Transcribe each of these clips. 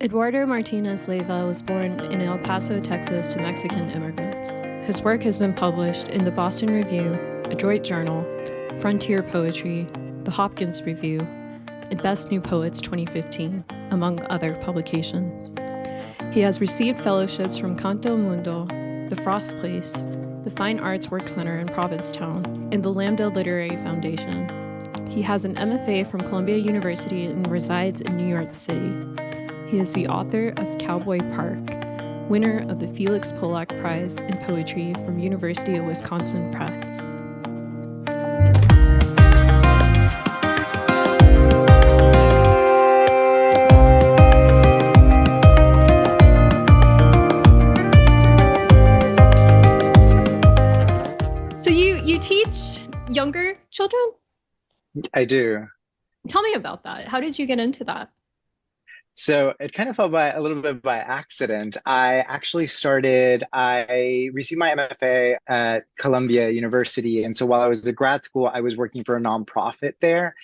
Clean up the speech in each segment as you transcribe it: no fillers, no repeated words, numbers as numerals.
Eduardo Martínez-Leyva was born in El Paso, Texas, to Mexican immigrants. His work has been published in the Boston Review, Adroit Journal, Frontier Poetry, the Hopkins Review, and Best New Poets 2015, among other publications. He has received fellowships from Canto Mundo, the Frost Place, the Fine Arts Work Center in Provincetown, and the Lambda Literary Foundation. He has an MFA from Columbia University and resides in New York City. He is the author of Cowboy Park, winner of the Felix Polak Prize in Poetry from University of Wisconsin Press. So you teach younger children? I do. Tell me about that. How did you get into that? So it kind of fell by a little bit by accident. I received my MFA at Columbia University. And so while I was at grad school, I was working for a nonprofit there.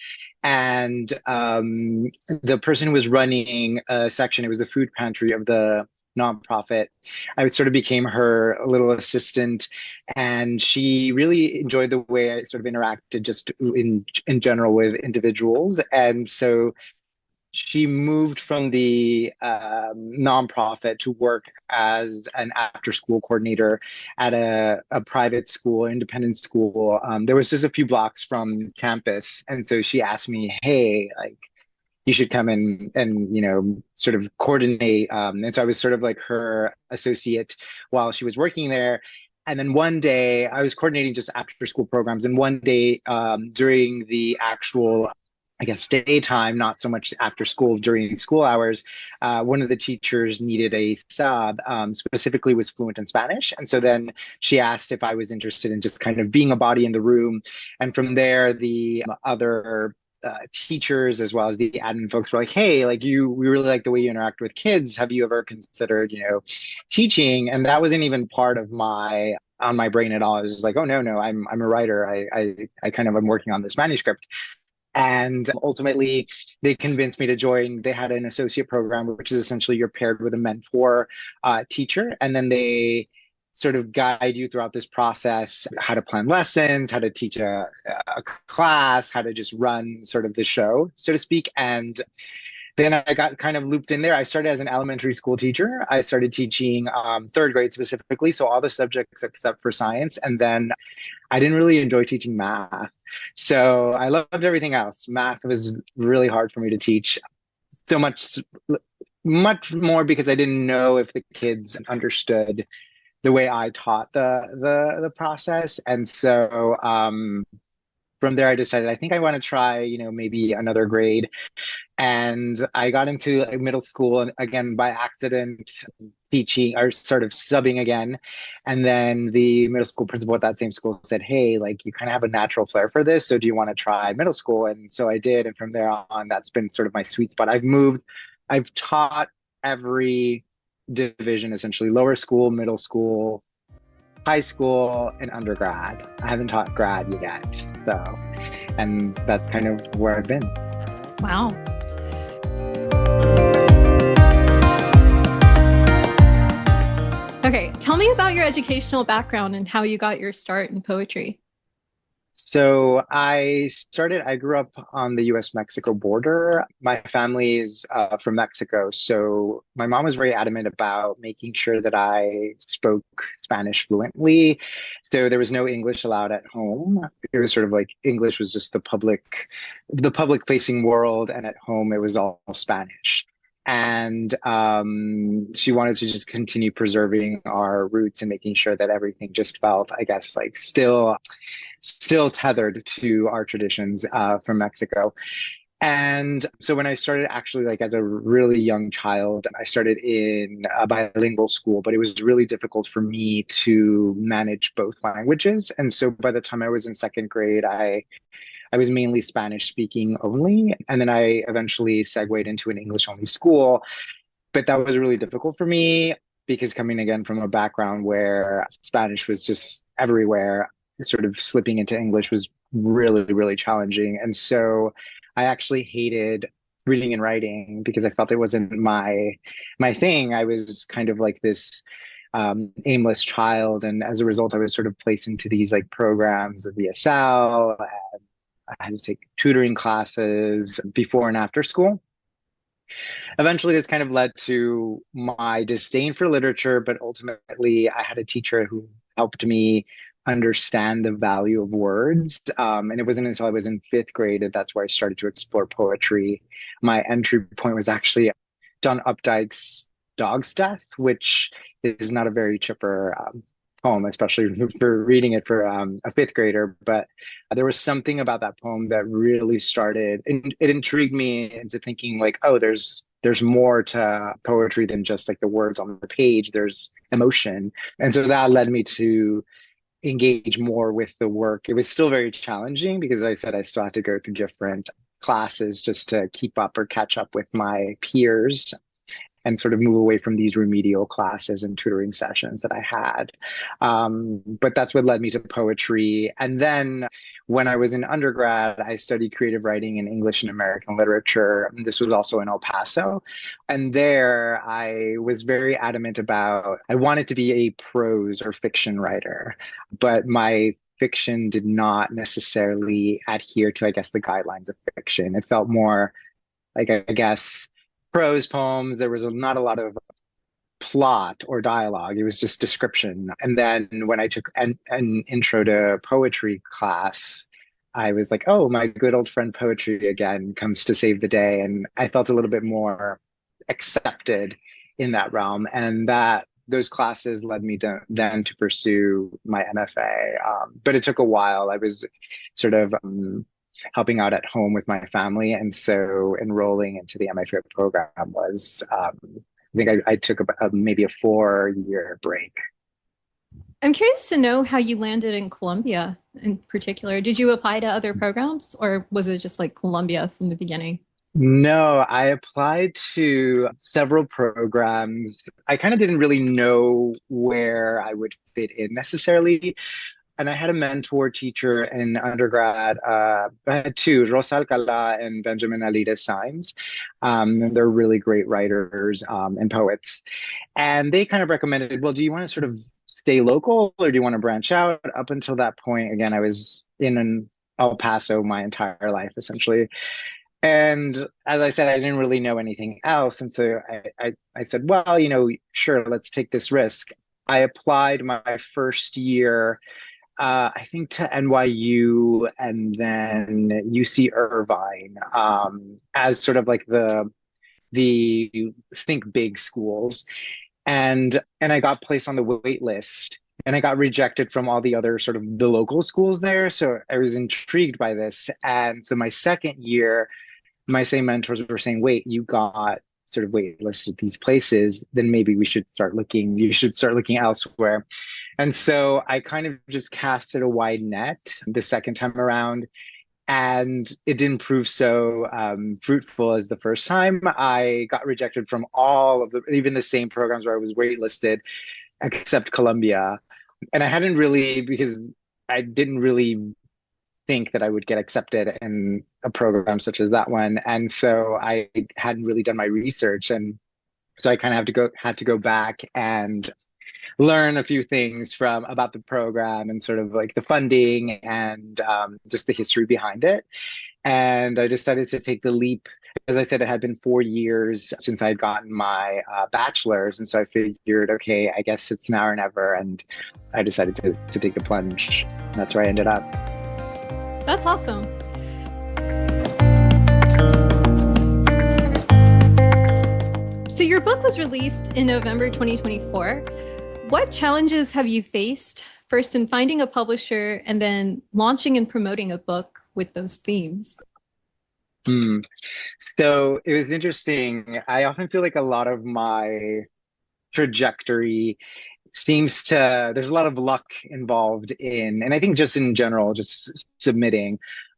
And the person who was running a section, it was the food pantry of the nonprofit. I sort of became her little assistant, and she really enjoyed the way I sort of interacted just in general with individuals. And so she moved from the nonprofit to work as an after school coordinator at a private school, independent school. There was just a few blocks from campus. And so she asked me, hey, like, you should come and sort of coordinate. And so I was sort of like her associate while she was working there. And then one day I was coordinating just after school programs. And one day during the actual, I guess, daytime, not so much after school, during school hours, one of the teachers needed a sub, specifically was fluent in Spanish. And so then she asked if I was interested in just kind of being a body in the room. And from there, the other teachers, as well as the admin folks, were like, hey, like we really like the way you interact with kids. Have you ever considered, teaching? And that wasn't even part of on my brain at all. I was just like, oh, no, I'm a writer. I'm working on this manuscript. And ultimately, they convinced me to join. They had an associate program, which is essentially you're paired with a mentor teacher, and then they sort of guide you throughout this process, how to plan lessons, how to teach a class, how to just run sort of the show, so to speak. And then I got kind of looped in there. I started as an elementary school teacher. I started teaching third grade specifically, so all the subjects except for science. And then I didn't really enjoy teaching math. So I loved everything else. Math was really hard for me to teach. So much more because I didn't know if the kids understood the way I taught the process. And so from there, I decided I think I want to try, maybe another grade. And I got into middle school, and again, by accident, teaching or sort of subbing again. And then the middle school principal at that same school said, hey, like, you kind of have a natural flair for this. So do you want to try middle school? And so I did. And from there on, that's been sort of my sweet spot. I've taught every division, essentially: lower school, middle school, high school, and undergrad. I haven't taught grad yet. So, and that's kind of where I've been. Wow. Okay, tell me about your educational background and how you got your start in poetry. So I grew up on the US-Mexico border. My family is from Mexico. So my mom was very adamant about making sure that I spoke Spanish fluently. So there was no English allowed at home. It was sort of like English was just the public facing world. And at home, it was all Spanish. And she wanted to just continue preserving our roots and making sure that everything just felt, I guess, like still tethered to our traditions from Mexico. And so when I started, actually, like as a really young child, I started in a bilingual school, but it was really difficult for me to manage both languages. And so by the time I was in second grade, I was mainly Spanish speaking only. And then I eventually segued into an English only school. But that was really difficult for me because coming again from a background where Spanish was just everywhere, sort of slipping into English was really, really challenging. And so I actually hated reading and writing because I felt it wasn't my thing. I was kind of like this aimless child, and as a result, I was sort of placed into these like programs of ESL. And I had to take tutoring classes before and after school. Eventually, this kind of led to my disdain for literature, but ultimately, I had a teacher who helped me understand the value of words. And it wasn't until I was in fifth grade that's where I started to explore poetry. My entry point was actually John Updike's Dog's Death, which is not a very chipper poem, especially for reading it for a fifth grader. But there was something about that poem that really started, and it intrigued me into thinking like, oh, there's more to poetry than just like the words on the page. There's emotion. And so that led me to engage more with the work. It was still very challenging because I said I still had to go through different classes just to keep up or catch up with my peers and sort of move away from these remedial classes and tutoring sessions that I had. But that's what led me to poetry. And then when I was in undergrad, I studied creative writing in English and American literature. This was also in El Paso. And there I was very adamant about, I wanted to be a prose or fiction writer, but my fiction did not necessarily adhere to, I guess, the guidelines of fiction. It felt more like, I guess, prose poems. There was not a lot of plot or dialogue. It was just description. And then when I took an intro to poetry class, I was like, oh, my good old friend poetry again comes to save the day. And I felt a little bit more accepted in that realm. And that those classes led me to then to pursue my MFA. But it took a while. I was sort of helping out at home with my family. And so enrolling into the MFA program was, I think I took maybe a 4-year break. I'm curious to know how you landed in Columbia in particular. Did you apply to other programs or was it just like Columbia from the beginning? No, I applied to several programs. I kind of didn't really know where I would fit in necessarily. And I had a mentor teacher in undergrad. I had two, Rosa Alcala and Benjamin Alida Sainz. And they're really great writers and poets. And they kind of recommended, well, do you want to sort of stay local or do you want to branch out? Up until that point, again, I was in El Paso my entire life, essentially. And as I said, I didn't really know anything else. And so I said, well, sure, let's take this risk. I applied my first year I think to NYU and then UC Irvine as sort of like the think big schools, and I got placed on the wait list, and I got rejected from all the other sort of the local schools there. So I was intrigued by this, and so my second year, my same mentors were saying, "Wait, you got sort of waitlisted these places, then maybe we should start looking. You should start looking elsewhere." And so I kind of just casted a wide net the second time around, and it didn't prove so fruitful as the first time. I got rejected from all of even the same programs where I was waitlisted, except Columbia. And I hadn't really, because I didn't really think that I would get accepted in a program such as that one. And so I hadn't really done my research. And so I kind of had to go back and learn a few things about the program and sort of like the funding and just the history behind it. And I decided to take the leap. As I said, it had been 4 years since I had gotten my bachelor's. And so I figured, okay, I guess it's now or never. And I decided to take the plunge. And that's where I ended up. That's awesome. So your book was released in November 2024. What challenges have you faced, first in finding a publisher and then launching and promoting a book with those themes? So it was interesting. I often feel like a lot of my trajectory there's a lot of luck involved in, and I think just in general, just submitting,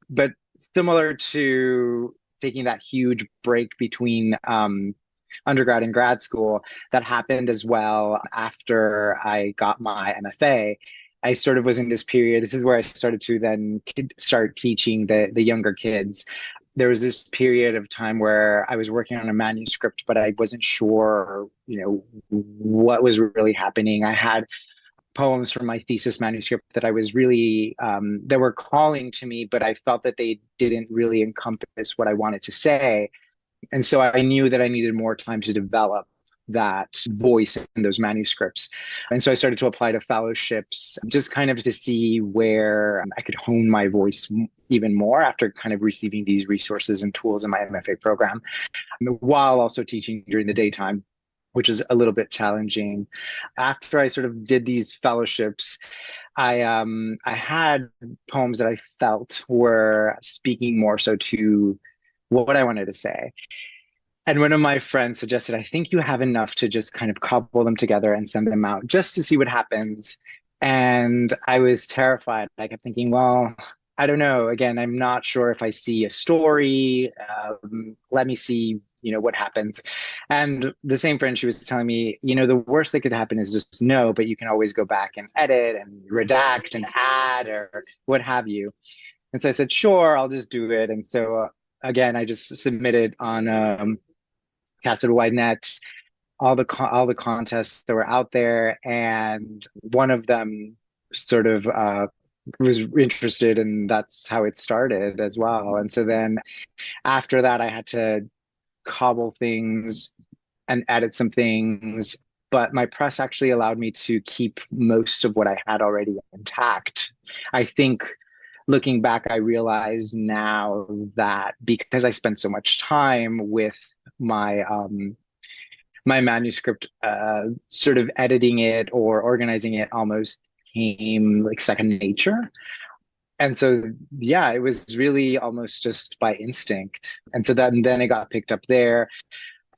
but similar to taking that huge break between undergrad and grad school, that happened as well after I got my MFA. I sort of was in this period. This is where I started to then start teaching the younger kids. there was this period of time where I was working on a manuscript, but I wasn't sure, what was really happening. I had poems from my thesis manuscript that I was really that were calling to me, but I felt that they didn't really encompass what I wanted to say. And so I knew that I needed more time to develop that voice in those manuscripts. And so I started to apply to fellowships just kind of to see where I could hone my voice even more after kind of receiving these resources and tools in my MFA program, while also teaching during the daytime, which is a little bit challenging. After I sort of did these fellowships, I had poems that I felt were speaking more so to what I wanted to say. And one of my friends suggested, I think you have enough to just kind of cobble them together and send them out just to see what happens. And I was terrified. I kept thinking, well, I don't know. Again, I'm not sure if I see a story. Let me see, what happens. And the same friend, she was telling me, the worst that could happen is just no, but you can always go back and edit and redact and add or what have you. And so I said, sure, I'll just do it. And so again, I just submitted on cast a wide net, all the contests that were out there, and one of them sort of was interested, and that's how it started as well. And so then after that, I had to cobble things and edit some things, but my press actually allowed me to keep most of what I had already intact. I think looking back, I realize now that because I spent so much time with my my manuscript, sort of editing it or organizing it almost became like second nature. And so, yeah, it was really almost just by instinct. And so then it got picked up there.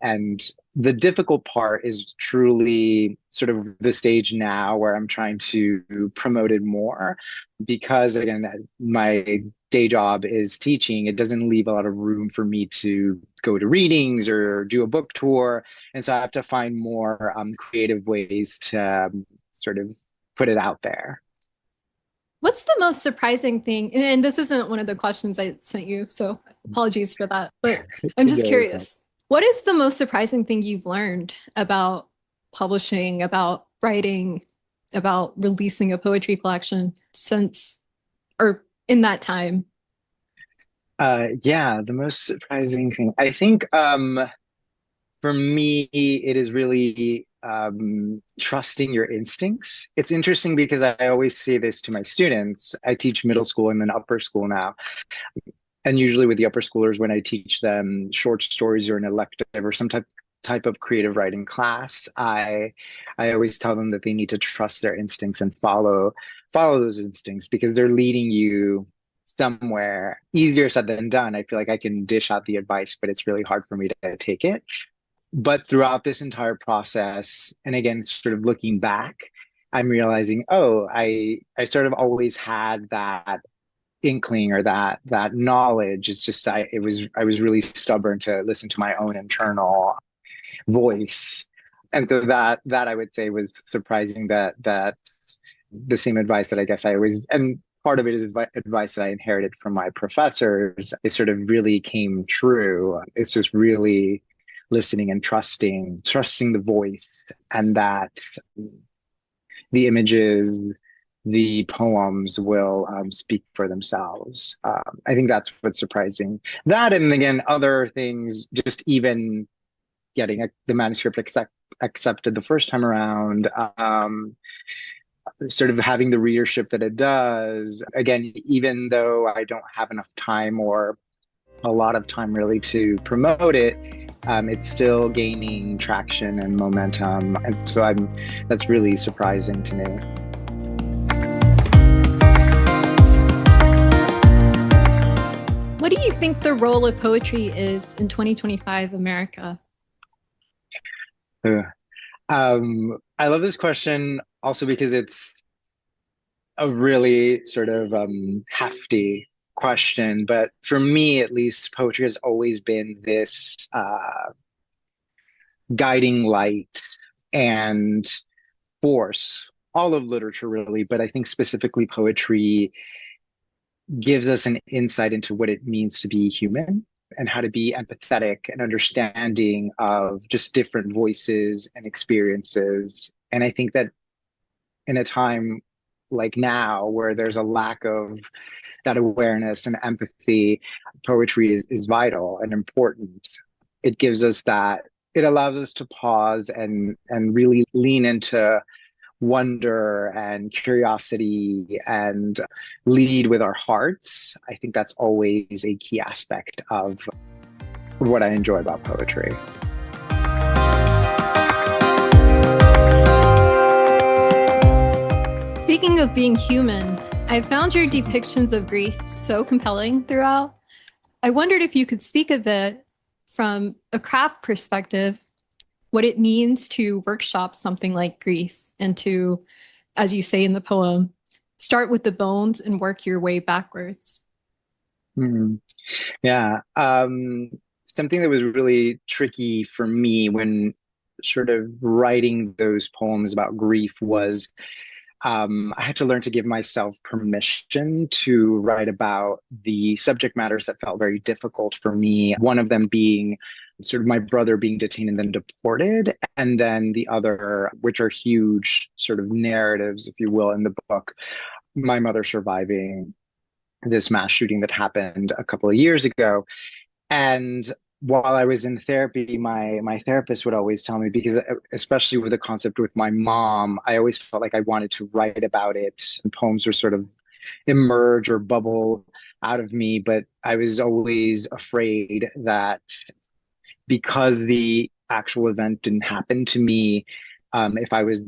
And the difficult part is truly sort of the stage now where I'm trying to promote it more, because again, my day job is teaching. It doesn't leave a lot of room for me to go to readings or do a book tour. And so I have to find more creative ways to sort of put it out there. What's the most surprising thing? And this isn't one of the questions I sent you, so apologies for that. But I'm just curious. What is the most surprising thing you've learned about publishing, about writing, about releasing a poetry collection since or in that time? Yeah, the most surprising thing. I think for me, it is really trusting your instincts. It's interesting because I always say this to my students. I teach middle school and then upper school now. And usually with the upper schoolers, when I teach them short stories or an elective or some type of creative writing class, I always tell them that they need to trust their instincts and follow those instincts, because they're leading you somewhere. Easier said than done. I feel like I can dish out the advice, but it's really hard for me to take it. But throughout this entire process, and again, sort of looking back, I'm realizing, oh, I sort of always had that inkling or that knowledge. It's just I was really stubborn to listen to my own internal voice. And so that I would say was surprising, that the same advice that I guess I always, and part of it is advice that I inherited from my professors, it sort of really came true. It's just really listening and trusting the voice, and that the images, the poems will speak for themselves. I think that's what's surprising. That, and again, other things, just even getting the manuscript accepted the first time around, sort of having the readership that it does. Again, even though I don't have enough time or a lot of time really to promote it, it's still gaining traction and momentum. And so that's really surprising to me. What do you think the role of poetry is in 2025 America? I love this question also because it's a really sort of hefty question. But for me, at least, poetry has always been this guiding light and force, all of literature really, but I think specifically poetry, gives us an insight into what it means to be human and how to be empathetic and understanding of just different voices and experiences. And I think that in a time like now where there's a lack of that awareness and empathy, poetry is vital and important. It gives us that, it allows us to pause and really lean into wonder and curiosity and lead with our hearts. I think that's always a key aspect of what I enjoy about poetry. Speaking of being human, I found your depictions of grief so compelling throughout. I wondered if you could speak a bit from a craft perspective, what it means to workshop something like grief and to, as you say in the poem, start with the bones and work your way backwards. Yeah. Something that was really tricky for me when sort of writing those poems about grief was I had to learn to give myself permission to write about the subject matters that felt very difficult for me. One of them being sort of my brother being detained and then deported, and then the other, which are huge sort of narratives, if you will, in the book, my mother surviving this mass shooting that happened a couple of years ago. And while I was in therapy, my therapist would always tell me, because especially with the concept with my mom, I always felt like I wanted to write about it, and poems would sort of emerge or bubble out of me. But I was always afraid that because the actual event didn't happen to me, if I was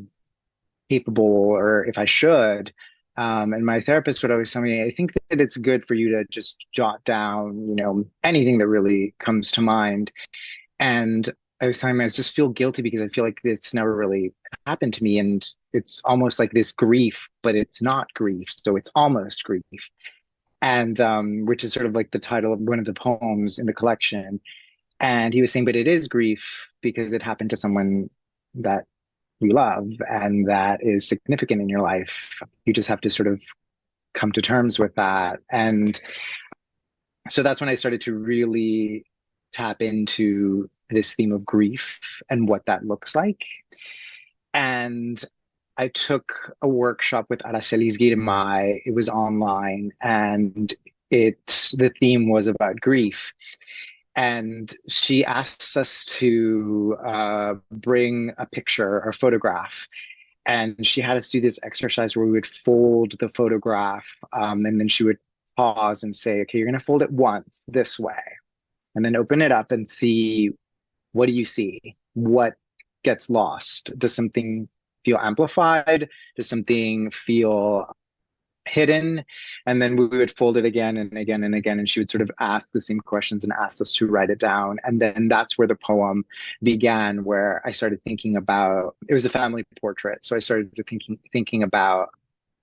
capable or if I should. And my therapist would always tell me, I think that it's good for you to just jot down, anything that really comes to mind. And I was telling me, I just feel guilty because I feel like this never really happened to me. And it's almost like this grief, but it's not grief. So it's almost grief. And which is sort of like the title of one of the poems in the collection. And he was saying, but it is grief because it happened to someone that you love and that is significant in your life. You just have to sort of come to terms with that. And so that's when I started to really tap into this theme of grief and what that looks like. And I took a workshop with Aracelis Girmay. It was online, and the theme was about grief. And she asked us to bring a picture or photograph. And she had us do this exercise where we would fold the photograph, and then she would pause and say, okay, you're going to fold it once this way, and then open it up and see, what do you see? What gets lost? Does something feel amplified? Does something feel hidden? And then we would fold it again and again and again, and she would sort of ask the same questions and ask us to write it down. And then that's where the poem began, where I started thinking about, it was a family portrait, so I started thinking about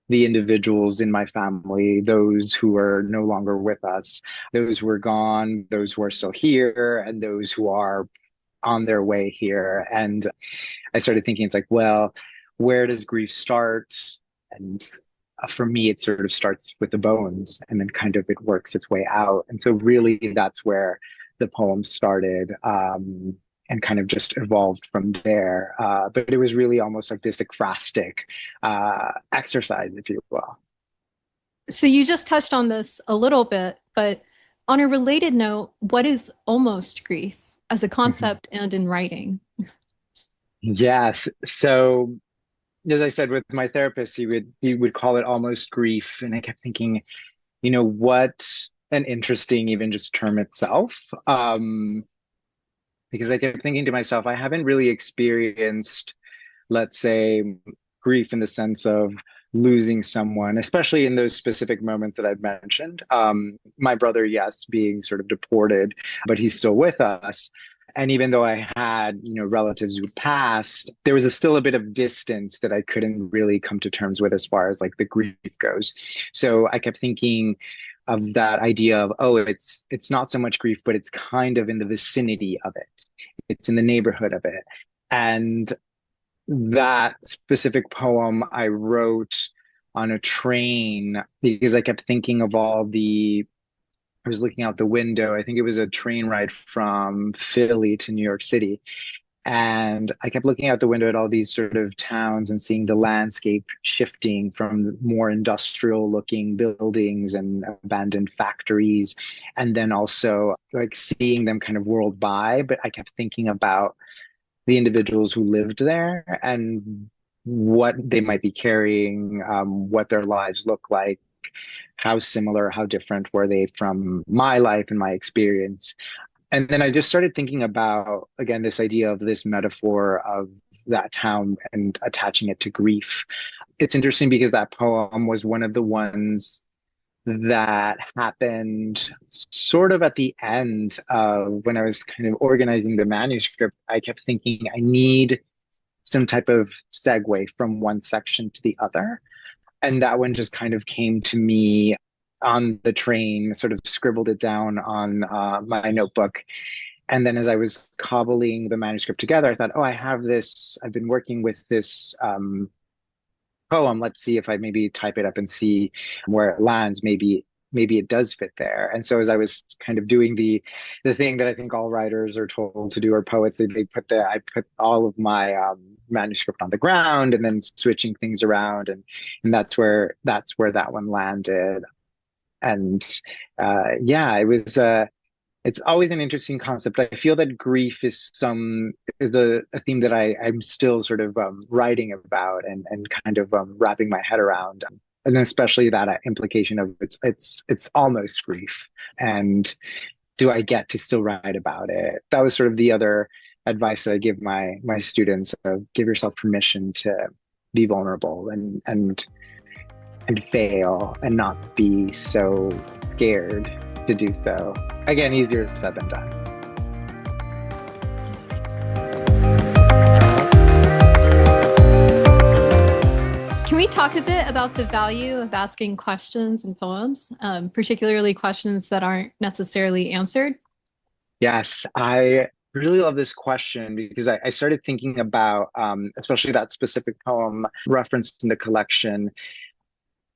the individuals in my family, those who are no longer with us, those who are gone, those who are still here, and those who are on their way here. And I started thinking, it's like, well, where does grief start? And for me, it sort of starts with the bones, and then kind of it works its way out. And so really that's where the poem started, and kind of just evolved from there. But it was really almost like this ekphrastic exercise, if you will. So you just touched on this a little bit, but on a related note, what is almost grief as a concept and in writing? Yes. So as I said, with my therapist, he would call it almost grief. And I kept thinking, what an interesting even just term itself. Because I kept thinking to myself, I haven't really experienced, let's say, grief in the sense of losing someone, especially in those specific moments that I've mentioned. My brother, yes, being sort of deported, but he's still with us. And even though I had, relatives who passed, there was still a bit of distance that I couldn't really come to terms with as far as like the grief goes. So I kept thinking of that idea of, oh, it's not so much grief, but it's kind of in the vicinity of it. It's in the neighborhood of it. And that specific poem I wrote on a train because I kept thinking of I was looking out the window. I think it was a train ride from Philly to New York City. And I kept looking out the window at all these sort of towns and seeing the landscape shifting from more industrial looking buildings and abandoned factories. And then also like seeing them kind of world by. But I kept thinking about the individuals who lived there and what they might be carrying, what their lives look like, how similar, how different were they from my life and my experience. And then I just started thinking about, again, this idea of this metaphor of that town and attaching it to grief. It's interesting because that poem was one of the ones that happened sort of at the end of when I was kind of organizing the manuscript. I kept thinking I need some type of segue from one section to the other. And that one just kind of came to me on the train, sort of scribbled it down on my notebook. And then as I was cobbling the manuscript together, I thought, oh, I have this, I've been working with this poem. Let's see if I maybe type it up and see where it lands. Maybe it does fit there. And so as I was kind of doing the thing that I think all writers are told to do, or poets, I put all of my manuscript on the ground and then switching things around, and that's where that one landed. And yeah, it was it's always an interesting concept. I feel that grief is a theme that I'm still sort of writing about and kind of wrapping my head around, and especially that implication of it's almost grief, and do I get to still write about it? That was sort of the other advice that I give my students: give yourself permission to be vulnerable and fail and not be so scared to do so. Again, easier said than done. Can we talk a bit about the value of asking questions in poems, particularly questions that aren't necessarily answered? Yes, I really love this question because I started thinking about, especially that specific poem referenced in the collection.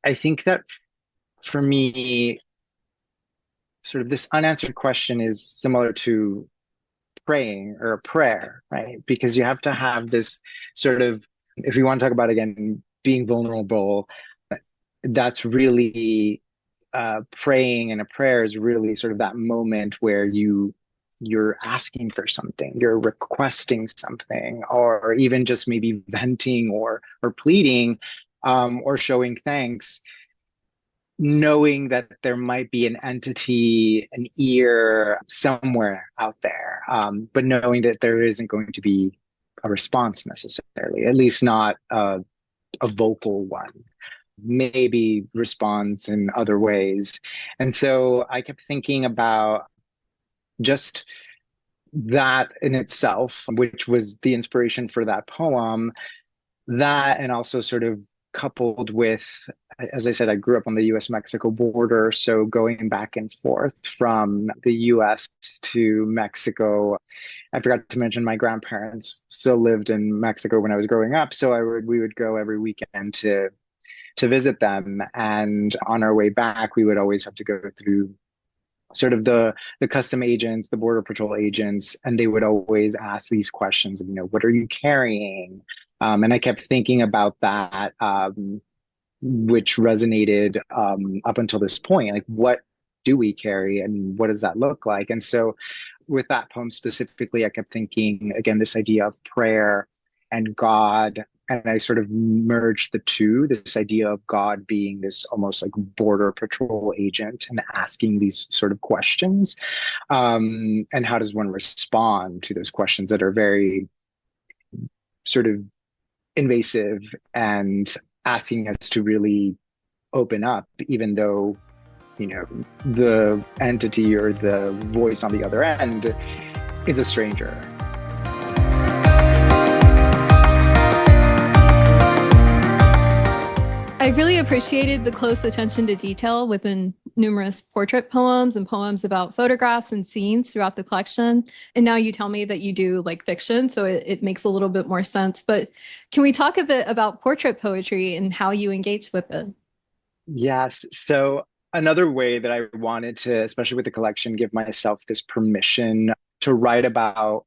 I think that for me, sort of this unanswered question is similar to praying or a prayer, right? Because you have to have this sort of, if you want to talk about, again, being vulnerable, that's really praying, and a prayer is really sort of that moment where you're asking for something, you're requesting something, or even just maybe venting or pleading, or showing thanks, knowing that there might be an entity, an ear somewhere out there, but knowing that there isn't going to be a response necessarily, at least not a vocal one, maybe responds in other ways. And so I kept thinking about just that in itself, which was the inspiration for that poem, that, and also sort of coupled with, as I said, I grew up on the US-Mexico border, so going back and forth from the US to Mexico. I forgot to mention my grandparents still lived in Mexico when I was growing up, so we would go every weekend to visit them. And on our way back, we would always have to go through sort of the custom agents, the border patrol agents, and they would always ask these questions of, what are you carrying? And I kept thinking about that, which resonated up until this point. Like, what do we carry and what does that look like? And so with that poem specifically, I kept thinking, again, this idea of prayer and God. And I sort of merged the two, this idea of God being this almost like border patrol agent and asking these sort of questions. And how does one respond to those questions that are very sort of invasive and asking us to really open up, even though, the entity or the voice on the other end is a stranger. I I really appreciated the close attention to detail within numerous portrait poems and poems about photographs and scenes throughout the collection. And now you tell me that you do like fiction, so it makes a little bit more sense. But can we talk a bit about portrait poetry and how you engage with it? Yes. So another way that I wanted to, especially with the collection, give myself this permission to write about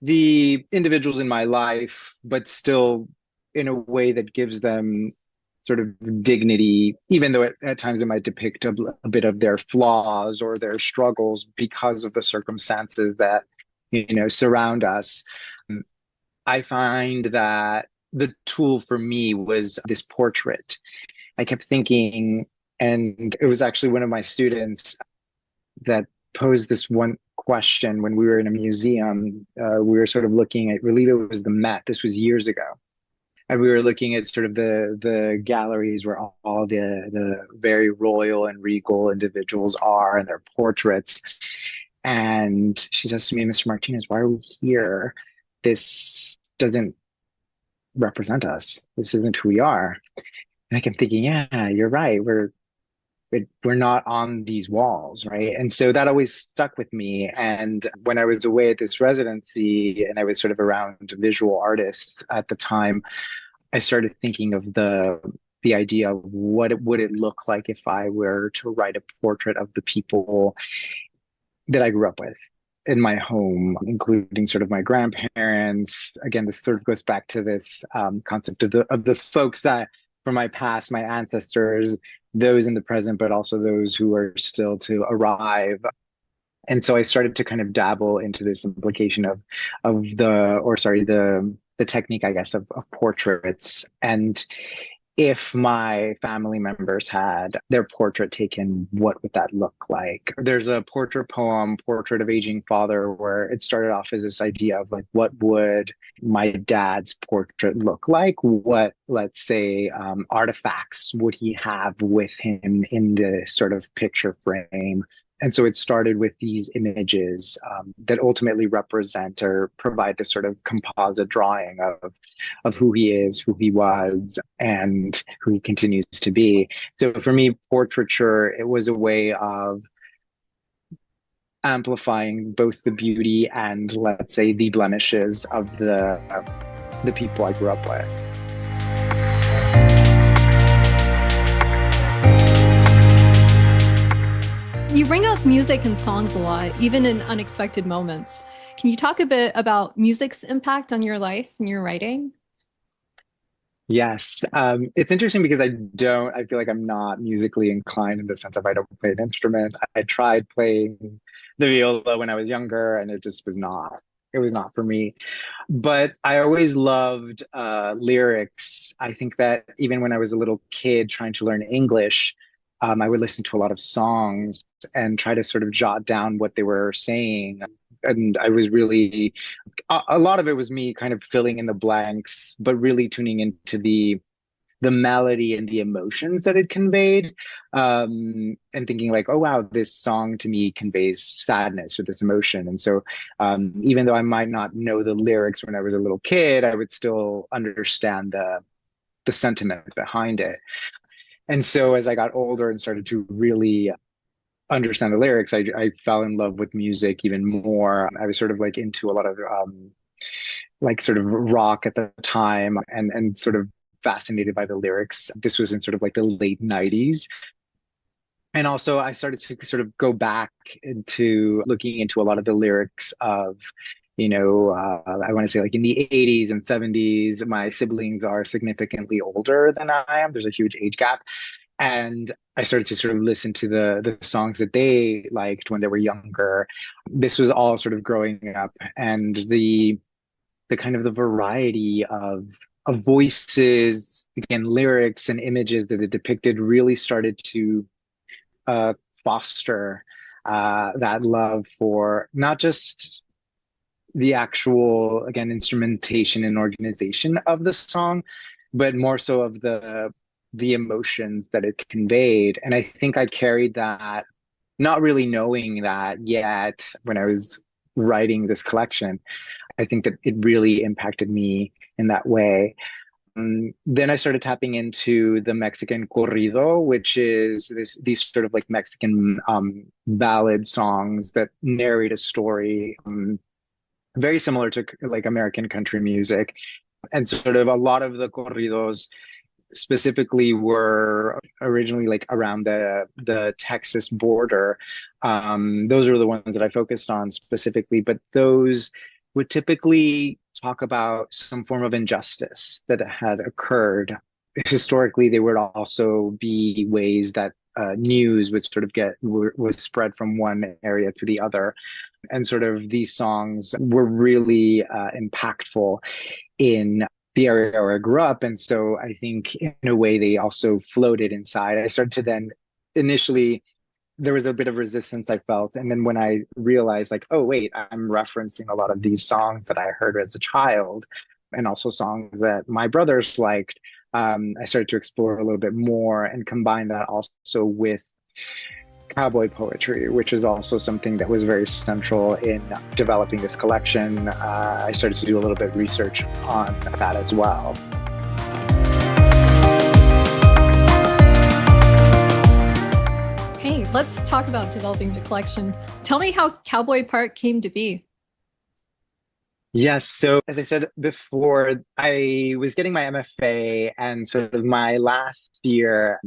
the individuals in my life, but still in a way that gives them sort of dignity, even though at times it might depict a bit of their flaws or their struggles because of the circumstances that, surround us. I find that the tool for me was this portrait. I kept thinking, and it was actually one of my students that posed this one question when we were in a museum. We were sort of looking at, I believe it was the Met. This was years ago. And we were looking at sort of the galleries where all the very royal and regal individuals are and their portraits. And she says to me, "Mr. Martinez, why are we here? This doesn't represent us. This isn't who we are." And I kept thinking, yeah, you're right. We're not on these walls, right? And so that always stuck with me. And when I was away at this residency and I was sort of around visual artists at the time, I started thinking of the idea of what would it look like if I were to write a portrait of the people that I grew up with in my home, including sort of my grandparents. Again, this sort of goes back to this concept of the folks that from my past, my ancestors, those in the present, but also those who are still to arrive. And so I started to kind of dabble into this implication of the technique, I guess, of portraits. And if my family members had their portrait taken, what would that look like? There's a portrait poem, Portrait of Aging Father, where it started off as this idea of like, what would my dad's portrait look like? What, let's say, artifacts would he have with him in the sort of picture frame? And so it started with these images that ultimately represent or provide this sort of composite drawing of who he is, who he was, and who he continues to be. So for me, portraiture, it was a way of amplifying both the beauty and, let's say, the blemishes of the people I grew up with. You bring up music and songs a lot, even in unexpected moments. Can you talk a bit about music's impact on your life and your writing? Yes. It's interesting because I feel like I'm not musically inclined in the sense of I don't play an instrument. I tried playing the viola when I was younger and it just it was not for me. But I always loved lyrics. I think that even when I was a little kid trying to learn English, I would listen to a lot of songs and try to sort of jot down what they were saying. And I was really, a lot of it was me kind of filling in the blanks, but really tuning into the melody and the emotions that it conveyed, and thinking like, oh, wow, this song to me conveys sadness or this emotion. And so even though I might not know the lyrics when I was a little kid, I would still understand the sentiment behind it. And so as I got older and started to really understand the lyrics, I fell in love with music even more. I was sort of like into a lot of like sort of rock at the time and sort of fascinated by the lyrics. This was in sort of like the late 90s. And also I started to sort of go back into looking into a lot of the lyrics of, I want to say like in the 80s and 70s. My siblings are significantly older than I am. There's a huge age gap. And I started to sort of listen to the songs that they liked when they were younger. This was all sort of growing up, and the kind of the variety of voices, again, lyrics and images that it depicted really started to foster that love for not just the actual, again, instrumentation and organization of the song, but more so of the emotions that it conveyed. And I think I carried that, not really knowing that yet when I was writing this collection. I think that it really impacted me in that way. Then I started tapping into the Mexican corrido, which is these sort of like Mexican ballad songs that narrate a story, very similar to like American country music. And sort of a lot of the corridos specifically were originally like around the Texas border. Those are the ones that I focused on specifically, but those would typically talk about some form of injustice that had occurred. Historically, they would also be ways that news would sort of was spread from one area to the other. And sort of these songs were really impactful in the area where I grew up. And so I think in a way they also floated inside. I started to then initially, there was a bit of resistance I felt. And then when I realized like, oh, wait, I'm referencing a lot of these songs that I heard as a child and also songs that my brothers liked, I started to explore a little bit more and combine that also with cowboy poetry, which is also something that was very central in developing this collection. I started to do a little bit of research on that as well. Hey, let's talk about developing the collection. Tell me how Cowboy Park came to be. Yes. So as I said before, I was getting my MFA, and sort of my last year,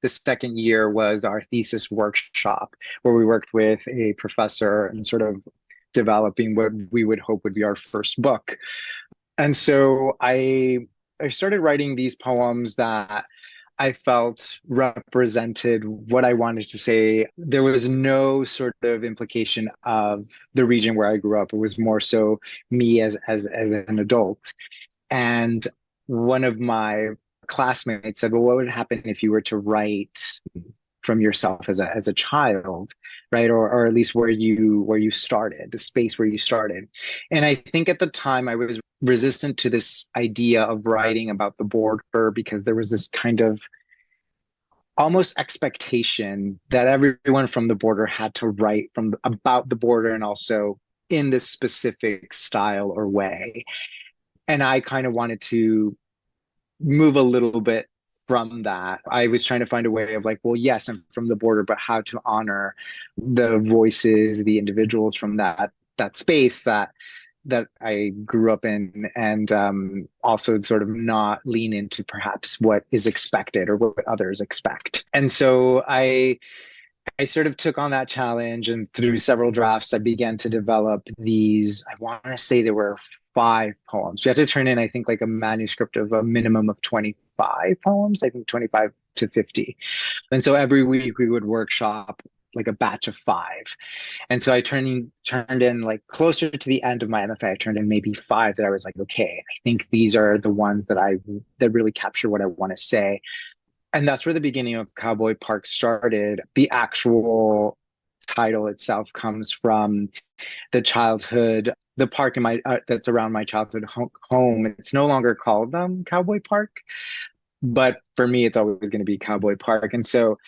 the second year, was our thesis workshop, where we worked with a professor and sort of developing what we would hope would be our first book. And so I started writing these poems that I felt represented what I wanted to say. There was no sort of implication of the region where I grew up. It was more so me as an adult. And one of my classmates said, well, what would happen if you were to write from yourself as a child, right? Or at least where you started, the space where you started. And I think at the time I was resistant to this idea of writing about the border, because there was this kind of almost expectation that everyone from the border had to write about the border, and also in this specific style or way. And I kind of wanted to move a little bit from that. I was trying to find a way of like, well, yes, I'm from the border, but how to honor the voices, the individuals from that space that I grew up in, and also sort of not lean into perhaps what is expected or what others expect. And so I sort of took on that challenge, and through several drafts, I began to develop these. I want to say there were 5 poems. We had to turn in, I think, like a manuscript of a minimum of 25 poems, I think 25 to 50. And so every week we would workshop like a batch of 5. And so I turned in like closer to the end of my MFA, I turned in maybe 5 that I was like, okay, I think these are the ones that really capture what I want to say. And that's where the beginning of Cowboy Park started. The actual title itself comes from the park in my that's around my childhood home. It's no longer called Cowboy Park, but for me, it's always going to be Cowboy Park. And so,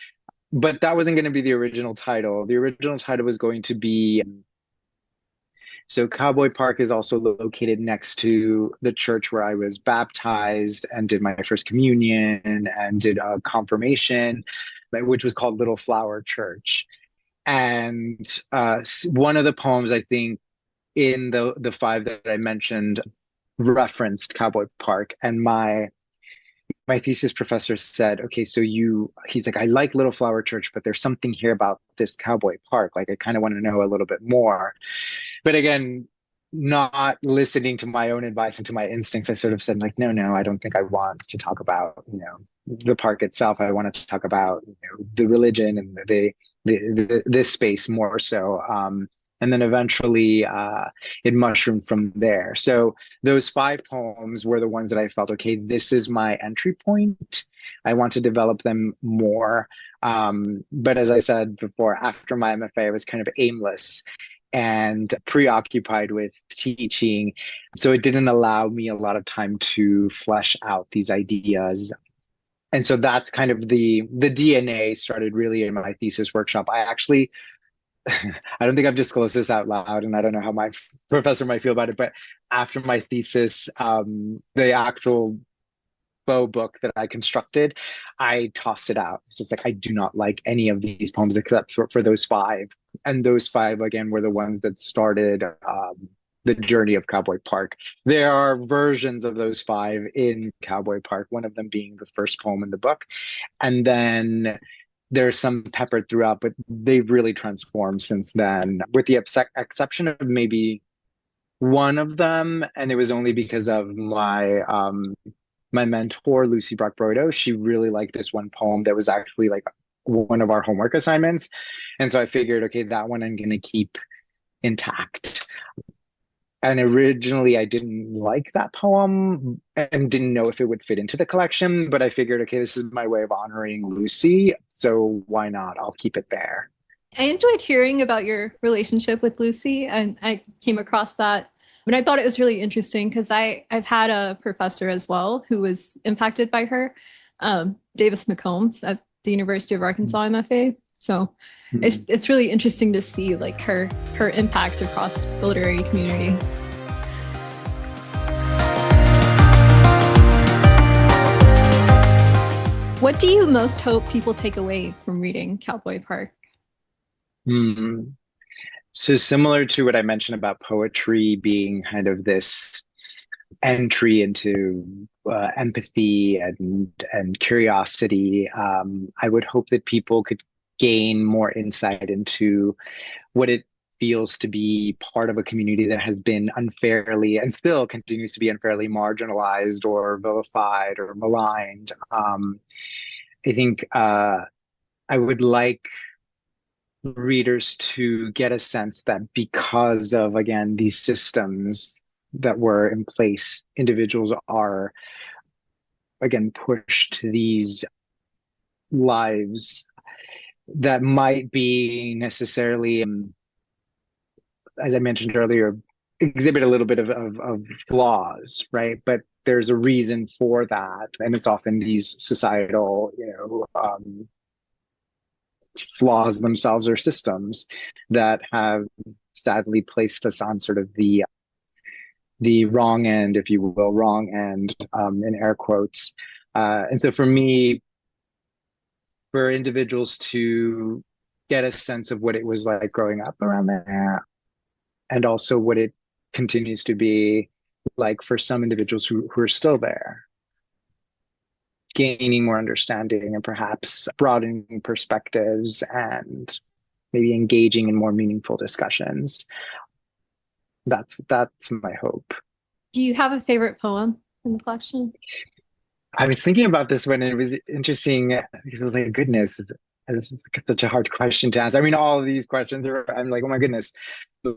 but that wasn't going to be the original title. The original title was going to be, so Cowboy Park is also located next to the church where I was baptized and did my first communion and did a confirmation, which was called Little Flower Church. And one of the poems, I think, in the 5 that I mentioned, referenced Cowboy Park. And my thesis professor said, okay, so he's like, I like Little Flower Church, but there's something here about this Cowboy Park. Like, I kind of want to know a little bit more. But again, not listening to my own advice and to my instincts, I sort of said like, no, I don't think I want to talk about, the park itself. I wanted to talk about, the religion and this space more so. And then eventually it mushroomed from there. So those 5 poems were the ones that I felt, okay, this is my entry point. I want to develop them more. But as I said before, after my MFA, I was kind of aimless and preoccupied with teaching. So it didn't allow me a lot of time to flesh out these ideas. And so that's kind of the DNA started really in my thesis workshop. I actually, I don't think I've disclosed this out loud, and I don't know how my professor might feel about it, but after my thesis, the actual faux book that I constructed, I tossed it out. It's just like, I do not like any of these poems except for those five. And those five, again, were the ones that started the journey of Cowboy Park. There are versions of those five in Cowboy Park, one of them being the first poem in the book. And then there's some peppered throughout, but they've really transformed since then, with the exception of maybe one of them. And it was only because of my mentor, Lucie Brock-Broido. She really liked this one poem that was actually like one of our homework assignments. And so I figured, okay, that one I'm going to keep intact. And originally I didn't like that poem and didn't know if it would fit into the collection, but I figured, okay, this is my way of honoring Lucie, so why not? I'll keep it there. I enjoyed hearing about your relationship with Lucie, and I came across that. And I thought it was really interesting because I've had a professor as well who was impacted by her, Davis McCombs at the University of Arkansas MFA. So it's really interesting to see like her impact across the literary community. What do you most hope people take away from reading Cowboy Park? So similar to what I mentioned about poetry being kind of this entry into empathy and curiosity, I would hope that people could gain more insight into what it feels to be part of a community that has been unfairly and still continues to be unfairly marginalized or vilified or maligned. I think I would like readers to get a sense that because of, again, these systems that were in place, individuals are, again, pushed to these lives that might be necessarily, as I mentioned earlier, exhibit a little bit of flaws, right? But there's a reason for that. And it's often these societal, flaws themselves or systems that have sadly placed us on sort of the wrong end, if you will, wrong end, in air quotes. And so for me, for individuals to get a sense of what it was like growing up around there, and also what it continues to be like for some individuals who are still there, gaining more understanding and perhaps broadening perspectives and maybe engaging in more meaningful discussions. That's my hope. Do you have a favorite poem in the collection? I was thinking about this one, and it was interesting because I was like, goodness, this is such a hard question to answer. I mean, all of these questions I'm like, oh my goodness.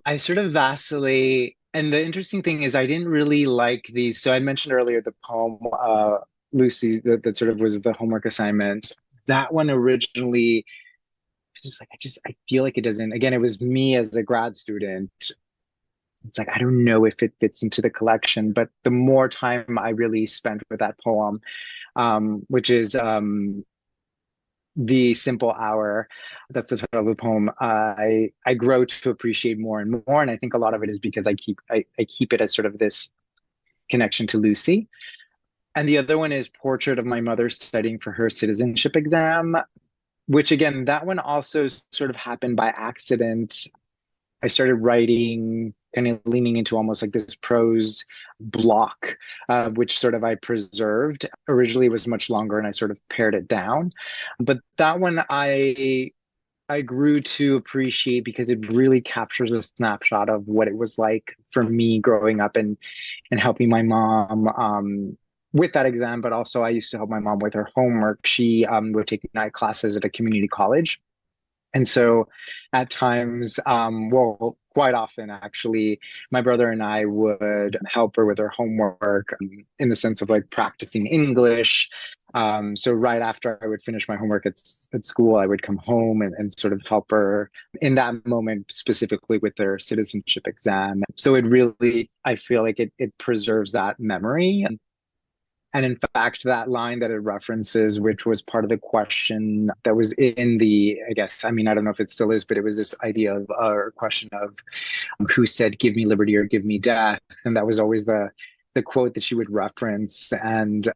I sort of vacillate. And the interesting thing is I didn't really like these. So I mentioned earlier the poem, Lucie, that sort of was the homework assignment. That one originally was just like, I feel like it doesn't, again, it was me as a grad student. It's like, I don't know if it fits into the collection, but the more time I really spent with that poem, which is The Simple Hour, that's the title of the poem, I grow to appreciate more and more. And I think a lot of it is because I keep it as sort of this connection to Lucie. And the other one is Portrait of My Mother Studying for Her Citizenship Exam, which again, that one also sort of happened by accident. I started writing, kind of leaning into almost like this prose block, which sort of I preserved. Originally, it was much longer, and I sort of pared it down. But that one I grew to appreciate because it really captures a snapshot of what it was like for me growing up and helping my mom with that exam. But also, I used to help my mom with her homework. She would take night classes at a community college. And so at times, well, quite often actually, my brother and I would help her with her homework in the sense of like practicing English. So right after I would finish my homework at school, I would come home and sort of help her in that moment, specifically with their citizenship exam. So it really, I feel like it preserves that memory. And in fact, that line that it references, which was part of the question that was in the, I guess, I mean, I don't know if it still is, but it was this idea of, or question of who said, give me liberty or give me death. And that was always the quote that she would reference. And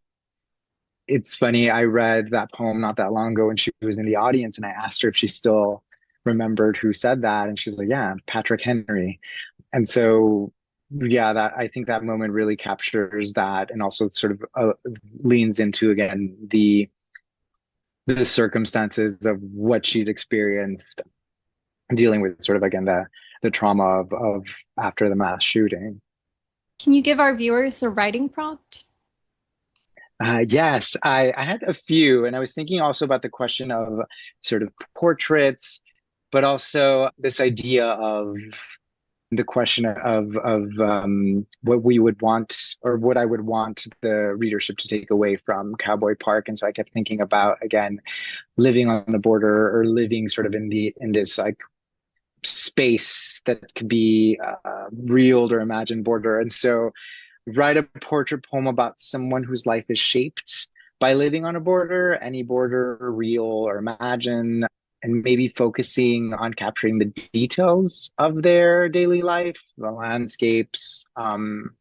It's funny, I read that poem not that long ago when she was in the audience, and I asked her if she still remembered who said that, and she's like, yeah, Patrick Henry. And so, yeah, that I think that moment really captures that, and also sort of leans into again the circumstances of what she's experienced, dealing with sort of again the trauma of after the mass shooting. Can you give our viewers a writing prompt? Yes, I had a few, and I was thinking also about the question of sort of portraits, but also this idea of the question of what we would want, or what I would want the readership to take away from Cowboy Park. And so I kept thinking about, again, living on the border, or living sort of in this like space that could be real or imagined border. And so write a portrait poem about someone whose life is shaped by living on a border, any border, real or imagined, and maybe focusing on capturing the details of their daily life, the landscapes, and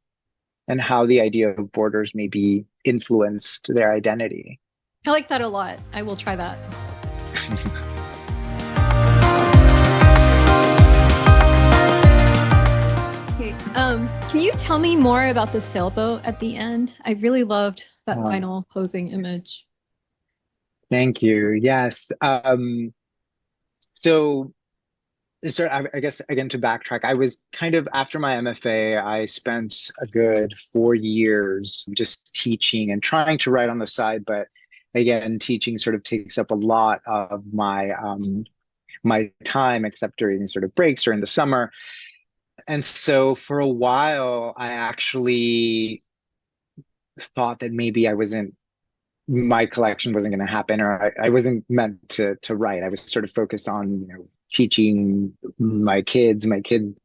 how the idea of borders maybe influenced their identity. I like that a lot. I will try that. Okay, can you tell me more about the sailboat at the end? I really loved that final posing image. Thank you. Yes. So I guess again, to backtrack, I was kind of, after my MFA, I spent a good 4 years just teaching and trying to write on the side. But again, teaching sort of takes up a lot of my time, except during sort of breaks or in the summer. And so for a while, I actually thought that maybe my collection wasn't going to happen, or I wasn't meant to write. I was sort of focused on, teaching my kids. My kids,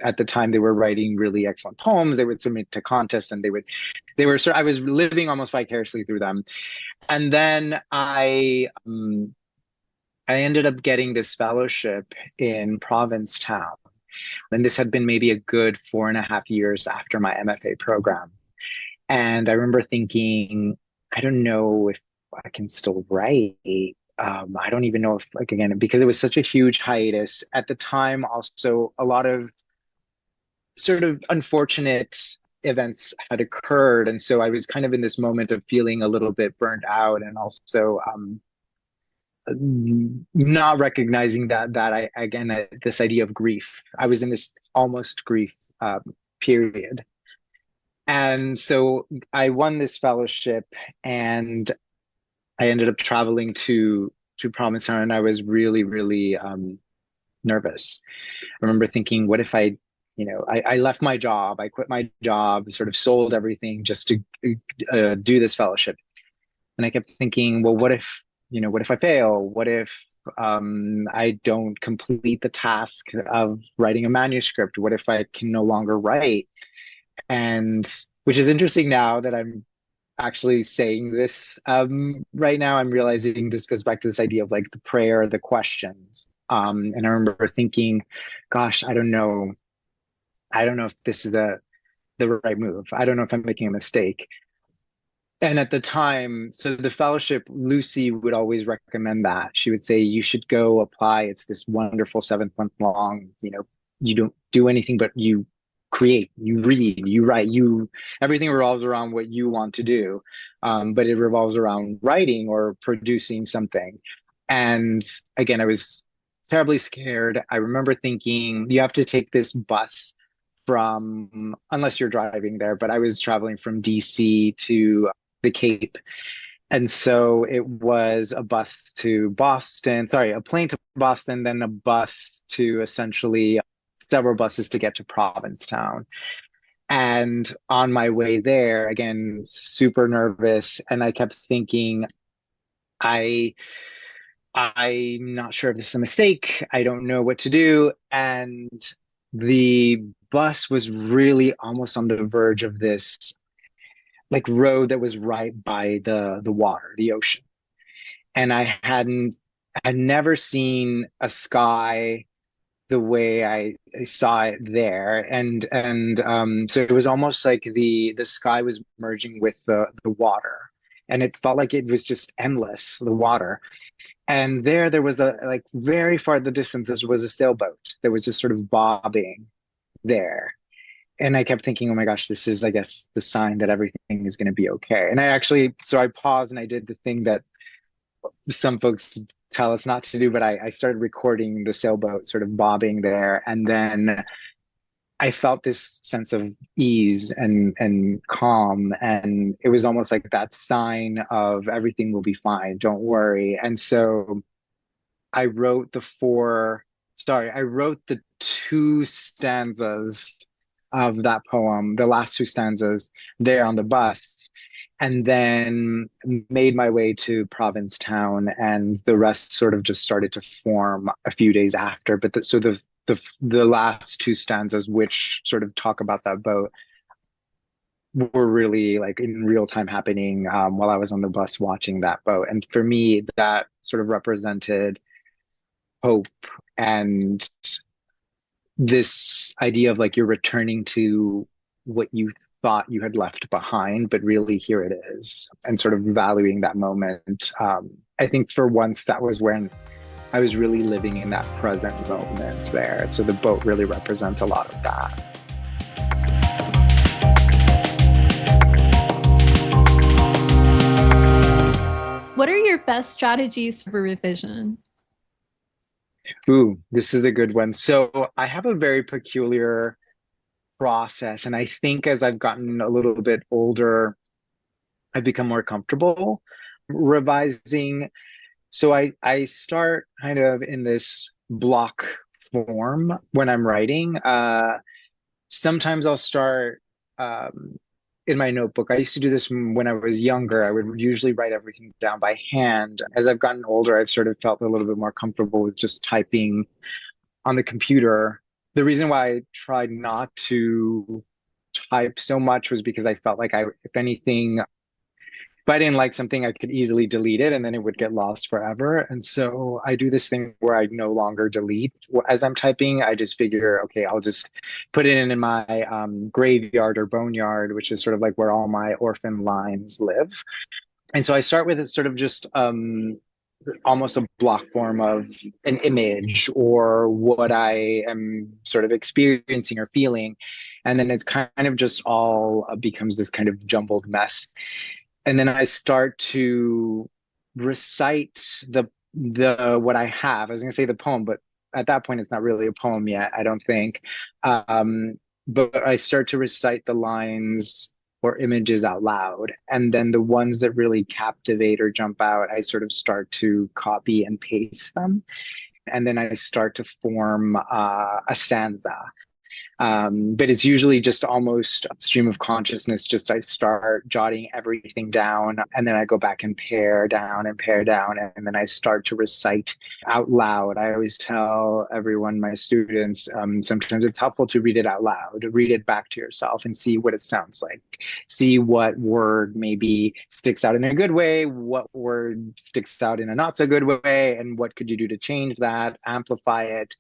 at the time, they were writing really excellent poems. They would submit to contests, and I was living almost vicariously through them. And then I ended up getting this fellowship in Provincetown. And this had been maybe a good 4.5 years after my MFA program. And I remember thinking, I don't know if I can still write. I don't even know if, like, again, because it was such a huge hiatus at the time. Also, a lot of sort of unfortunate events had occurred. And so I was kind of in this moment of feeling a little bit burned out, and also not recognizing that this idea of grief. I was in this almost grief period. And so I won this fellowship, and I ended up traveling to Provincetown, and I was really, really nervous. I remember thinking, what if I left my job, I quit my job, sort of sold everything just to do this fellowship. And I kept thinking, well, what if I fail? What if I don't complete the task of writing a manuscript? What if I can no longer write? And which is interesting now that I'm actually saying this right now. I'm realizing this goes back to this idea of like the prayer, the questions. And I remember thinking, gosh, I don't know if this is the right move. I don't know if I'm making a mistake. And at the time, so the fellowship, Lucie would always recommend that. She would say, you should go apply. It's this wonderful 7 month long, you don't do anything but you create, you read, you write, everything revolves around what you want to do. But it revolves around writing or producing something. And again, I was terribly scared. I remember thinking, you have to take this bus unless you're driving there, but I was traveling from DC to the Cape. And so it was a plane to Boston, then a bus to essentially several buses to get to Provincetown. And on my way there, again, super nervous. And I kept thinking, I'm not sure if this is a mistake. I don't know what to do. And the bus was really almost on the verge of this like road that was right by the water, the ocean. And I had never seen a sky the way I saw it there. And so it was almost like the sky was merging with the water. and it felt like it was just endless, the water. And there was a, like, very far in the distance, there was a sailboat that was just sort of bobbing there. And I kept thinking, oh my gosh, this is, I guess, the sign that everything is going to be okay. And so I paused and I did the thing that some folks tell us not to do, but I started recording the sailboat sort of bobbing there. And then I felt this sense of ease and calm. And it was almost like that sign of everything will be fine, don't worry. And so I wrote I wrote the two stanzas of that poem, the last two stanzas there on the bus, and then made my way to Provincetown, and the rest sort of just started to form a few days after. But the last two stanzas, which sort of talk about that boat, were really like in real time happening while I was on the bus watching that boat. And for me, that sort of represented hope and this idea of like you're returning to what you thought you had left behind, but really here it is, and sort of valuing that moment. I think for once that was when I was really living in that present moment there. So the boat really represents a lot of that. What are your best strategies for revision? Ooh, this is a good one. So I have a very peculiar process, and I think as I've gotten a little bit older, I've become more comfortable revising. So I start kind of in this block form when I'm writing. Sometimes I'll start in my notebook. I used to do this when I was younger. I would usually write everything down by hand. As I've gotten older, I've sort of felt a little bit more comfortable with just typing on the computer. The reason why I tried not to type so much was because I felt like if anything, if I didn't like something, I could easily delete it and then it would get lost forever. And so I do this thing where I no longer delete as I'm typing. I just figure, okay, I'll just put it in my graveyard or boneyard, which is sort of like where all my orphan lines live. And so I start with it sort of just almost a block form of an image or what I am sort of experiencing or feeling. And then it kind of just all becomes this kind of jumbled mess. And then I start to recite the what I have. I was going to say the poem, but at that point, it's not really a poem yet, I don't think. But I start to recite the lines or images out loud. And then the ones that really captivate or jump out, I sort of start to copy and paste them. And then I start to form a stanza. But it's usually just almost a stream of consciousness. Just I start jotting everything down, and then I go back and pare down, and then I start to recite out loud. I always tell everyone, my students, sometimes it's helpful to read it out loud, read it back to yourself and see what it sounds like. See what word maybe sticks out in a good way, what word sticks out in a not so good way, and what could you do to change that, amplify it.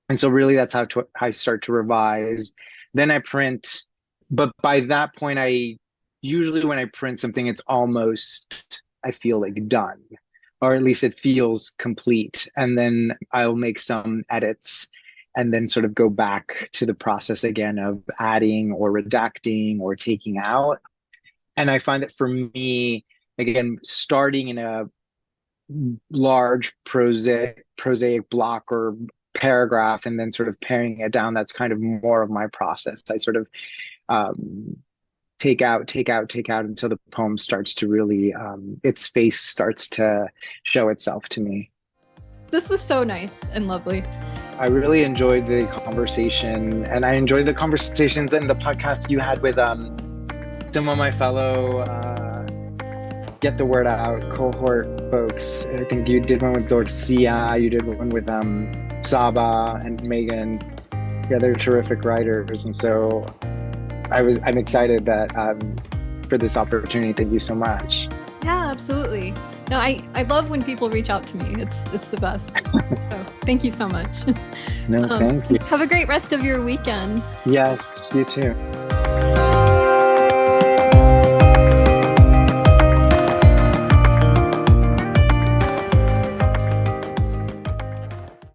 And so really that's how I start to revise. Then I print, but by that point, usually when I print something, it's almost, I feel like done, or at least it feels complete. And then I'll make some edits and then sort of go back to the process again of adding or redacting or taking out. And I find that for me, again, starting in a large prosaic block or paragraph and then sort of paring it down, that's kind of more of my process. I sort of take out until the poem starts to really its face starts to show itself to me. This was so nice and lovely. I really enjoyed the conversation, and I enjoyed the conversations and the podcast you had with some of my fellow Get the Word Out cohort folks. I think you did one with Dorcia, you did one with Saba and Megan. Yeah, they're terrific writers, and so I'm excited that for this opportunity. Thank you so much. Yeah, absolutely. No, I love when people reach out to me. It's the best. So thank you so much. No, thank you. Have a great rest of your weekend. Yes, you too.